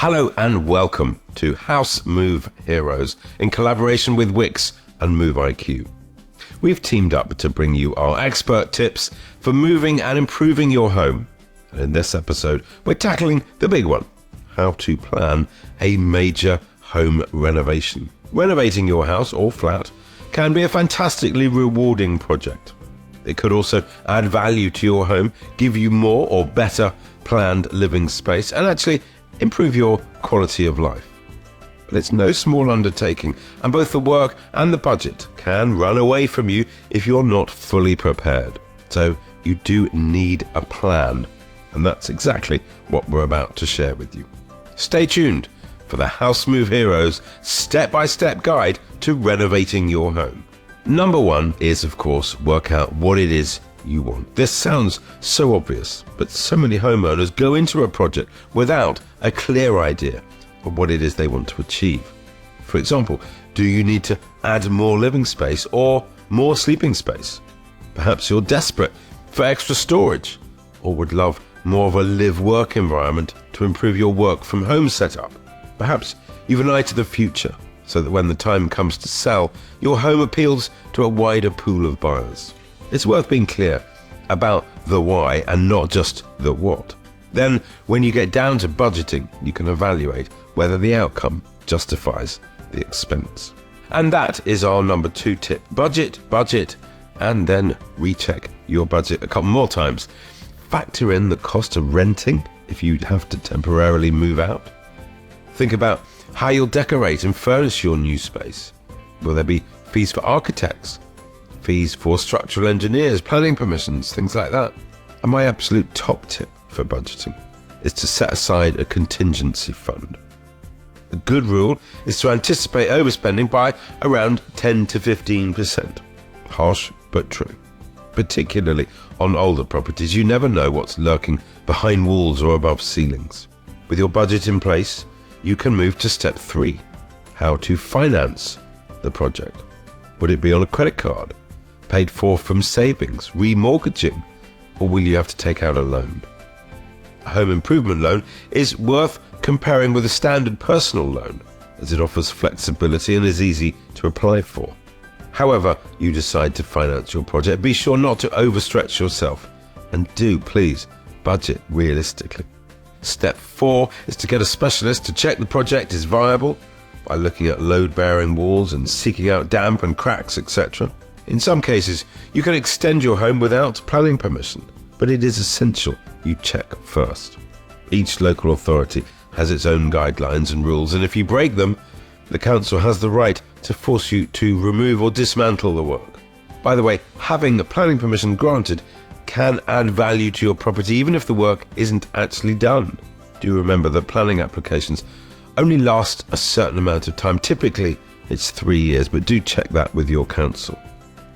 Hello and welcome to House Move Heroes in collaboration with Wickes and Move IQ. We've teamed up to bring you our expert tips for moving and improving your home. And in this episode, we're tackling the big one: how to plan a major home renovation. Renovating your house or flat can be a fantastically rewarding project. It could also add value to your home, give you more or better planned living space, and actually improve your quality of life. But it's no small undertaking, and both the work and the budget can run away from you if you're not fully prepared. So you do need a plan, and that's exactly what we're about to share with you. Stay tuned for the House Move Heroes step-by-step guide to renovating your home. Number one is, of course, work out what it is you want. This sounds so obvious, but so many homeowners go into a project without a clear idea of what it is they want to achieve. For example, do you need to add more living space or more sleeping space? Perhaps you're desperate for extra storage or would love more of a live-work environment to improve your work from home setup. Perhaps you've an eye to the future so that when the time comes to sell, your home appeals to a wider pool of buyers. It's worth being clear about the why and not just the what. Then, when you get down to budgeting, you can evaluate whether the outcome justifies the expense. And that is our number two tip. Budget, and then recheck your budget a couple more times. Factor in the cost of renting if you have to temporarily move out. Think about how you'll decorate and furnish your new space. Will there be fees for architects? Fees for structural engineers, planning permissions, things like that. And my absolute top tip for budgeting is to set aside a contingency fund. A good rule is to anticipate overspending by around 10 to 15%. Harsh but true. Particularly on older properties, you never know what's lurking behind walls or above ceilings. With your budget in place, you can move to step 3, how to finance the project. Would it be on a credit card, paid for from savings, remortgaging, or will you have to take out a loan? A home improvement loan is worth comparing with a standard personal loan, as it offers flexibility and is easy to apply for. However you decide to finance your project, be sure not to overstretch yourself, and do please budget realistically. Step 4 is to get a specialist to check the project is viable by looking at load-bearing walls and seeking out damp and cracks, etc. In some cases, you can extend your home without planning permission, but it is essential you check first. Each local authority has its own guidelines and rules, and if you break them, the council has the right to force you to remove or dismantle the work. By the way, having the planning permission granted can add value to your property even if the work isn't actually done. Do remember that planning applications only last a certain amount of time. Typically, it's 3 years, but do check that with your council.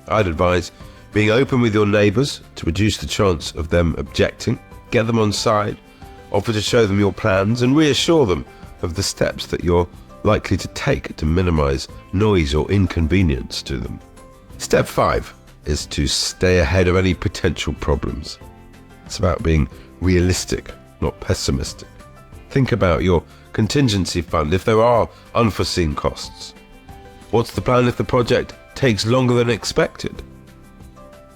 I'd advise being open with your neighbours to reduce the chance of them objecting. Get them on side, offer to show them your plans, and reassure them of the steps that you're likely to take to minimise noise or inconvenience to them. Step 5 is to stay ahead of any potential problems. It's about being realistic, not pessimistic. Think about your contingency fund if there are unforeseen costs. What's the plan if the project takes longer than expected?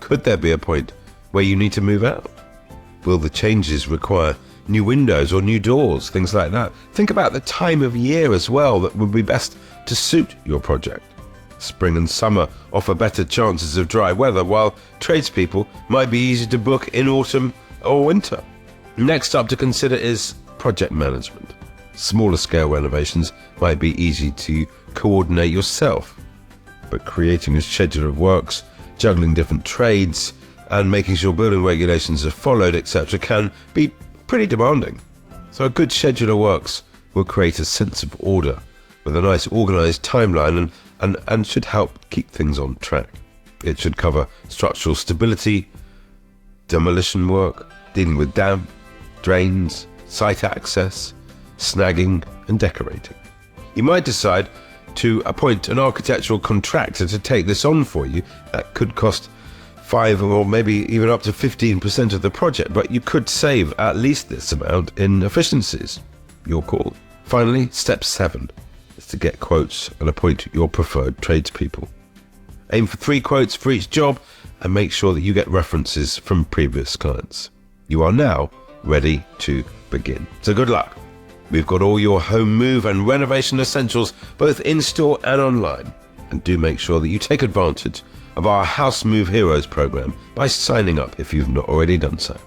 Could there be a point where you need to move out? Will the changes require new windows or new doors, things like that? Think about the time of year as well that would be best to suit your project. Spring and summer offer better chances of dry weather, while tradespeople might be easy to book in autumn or winter. Next up to consider is project management. Smaller scale renovations might be easy to coordinate yourself, but creating a schedule of works, juggling different trades, and making sure building regulations are followed, etc., can be pretty demanding. So a good schedule of works will create a sense of order with a nice organised timeline and should help keep things on track. It should cover structural stability, demolition work, dealing with damp, drains, site access, snagging and decorating. You might decide to appoint an architectural contractor to take this on for you. That could cost 5 or maybe even up to 15% of the project, but you could save at least this amount in efficiencies. Your call. finally, step 7 is to get quotes and appoint your preferred tradespeople. Aim for 3 quotes for each job and make sure that you get references from previous clients. You are now ready to begin. So good luck. We've got all your home move and renovation essentials both in-store and online. And do make sure that you take advantage of our House Move Heroes program by signing up if you've not already done so.